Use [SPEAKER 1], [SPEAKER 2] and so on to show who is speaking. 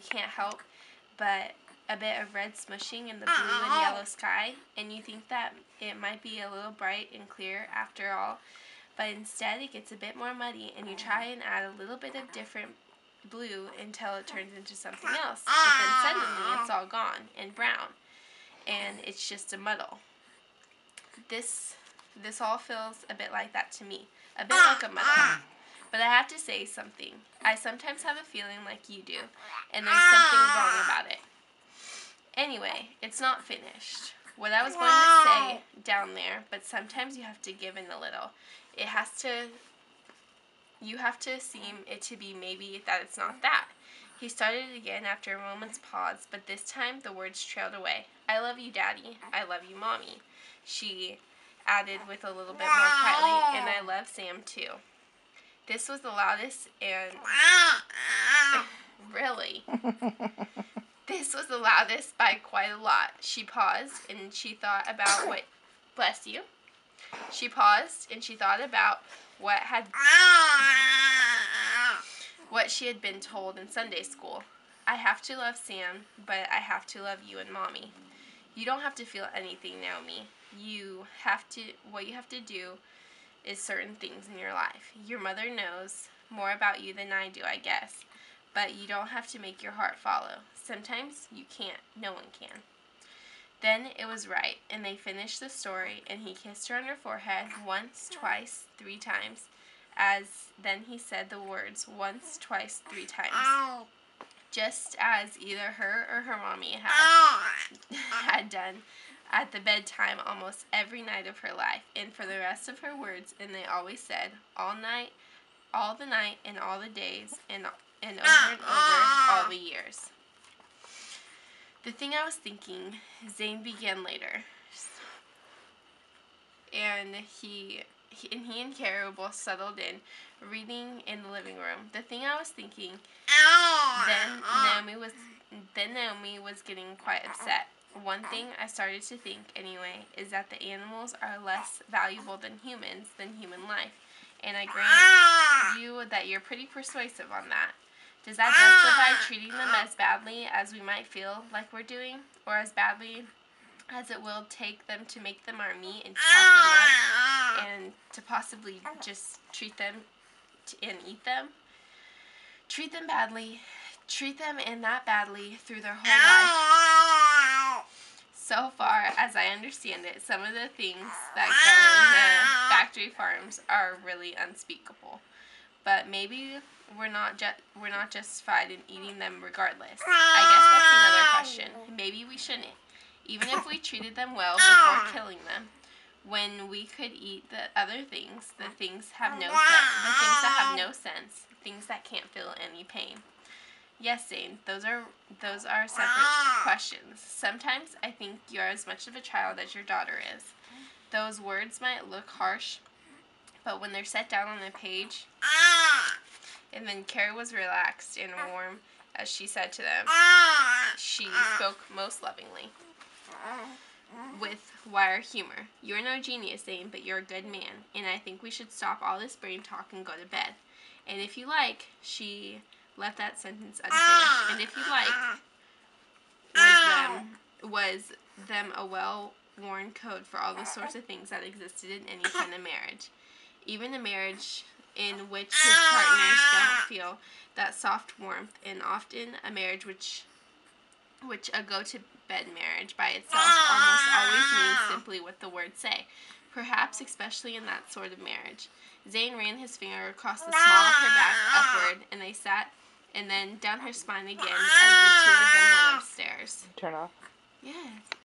[SPEAKER 1] can't help but a bit of red smushing in the blue and yellow sky, and you think that it might be a little bright and clear after all, but instead it gets a bit more muddy, and you try and add a little bit of different blue until it turns into something else, but then suddenly it's all gone and brown, and it's just a muddle. This all feels a bit like that to me, a bit like a muddle. But I have to say something. I sometimes have a feeling like you do, and there's something wrong about it. Anyway, it's not finished. What I was going to say down there, but sometimes you have to give in a little. You have to seem it to be maybe that it's not that. He started again after a moment's pause, but this time the words trailed away. I love you, Daddy. I love you, Mommy. She added with a little bit more quietly, and I love Sam too. This was the loudest and... Really? This was the loudest by quite a lot. She paused, and she thought about what... Bless you. She paused, and she thought about what she had been told in Sunday school. I have to love Sam, but I have to love you and Mommy. You don't have to feel anything, Naomi. What you have to do is certain things in your life. Your mother knows more about you than I do, I guess. But you don't have to make your heart follow. Sometimes you can't. No one can. Then it was right, and they finished the story, and he kissed her on her forehead once, twice, 3 times. Then he said the words once, twice, 3 times. Just as either her or her mommy had done at the bedtime almost every night of her life, and for the rest of her words, and they always said, all night, all the night, and all the days, and over and over, all the years. The thing I was thinking, Zane began later, and he and Kara were both settled in, reading in the living room. The thing I was thinking, then Naomi was getting quite upset. One thing I started to think, anyway, is that the animals are less valuable than human life. And I grant you that you're pretty persuasive on that. Does that justify treating them as badly as we might feel like we're doing? Or as badly as it will take them to make them our meat and chop them up and to possibly just treat them and eat them? Treat them badly. Treat them and that badly through their whole life. So far as I understand it, some of the things that go in the factory farms are really unspeakable. But maybe we're not justified in eating them regardless. I guess that's another question. Maybe we shouldn't, even if we treated them well before killing them. When we could eat the other things, the things that have no sense, things that can't feel any pain. Yes, Zane, those are separate questions. Sometimes I think you're as much of a child as your daughter is. Those words might look harsh, but when they're set down on a page, and then Kara was relaxed and warm as she said to them, she spoke most lovingly, with wire humor. You're no genius, Zane, but you're a good man, and I think we should stop all this brain talk and go to bed. And if you like, she left that sentence unfinished. And if you like, was them a well-worn code for all the sorts of things that existed in any kind of marriage. Even a marriage in which his partners don't feel that soft warmth, and often a marriage which a go-to-bed marriage by itself almost always means simply what the words say, perhaps especially in that sort of marriage. Zane ran his finger across the small of her back upward, and they sat, and then down her spine again as the two of them went upstairs.
[SPEAKER 2] Turn off.
[SPEAKER 1] Yes.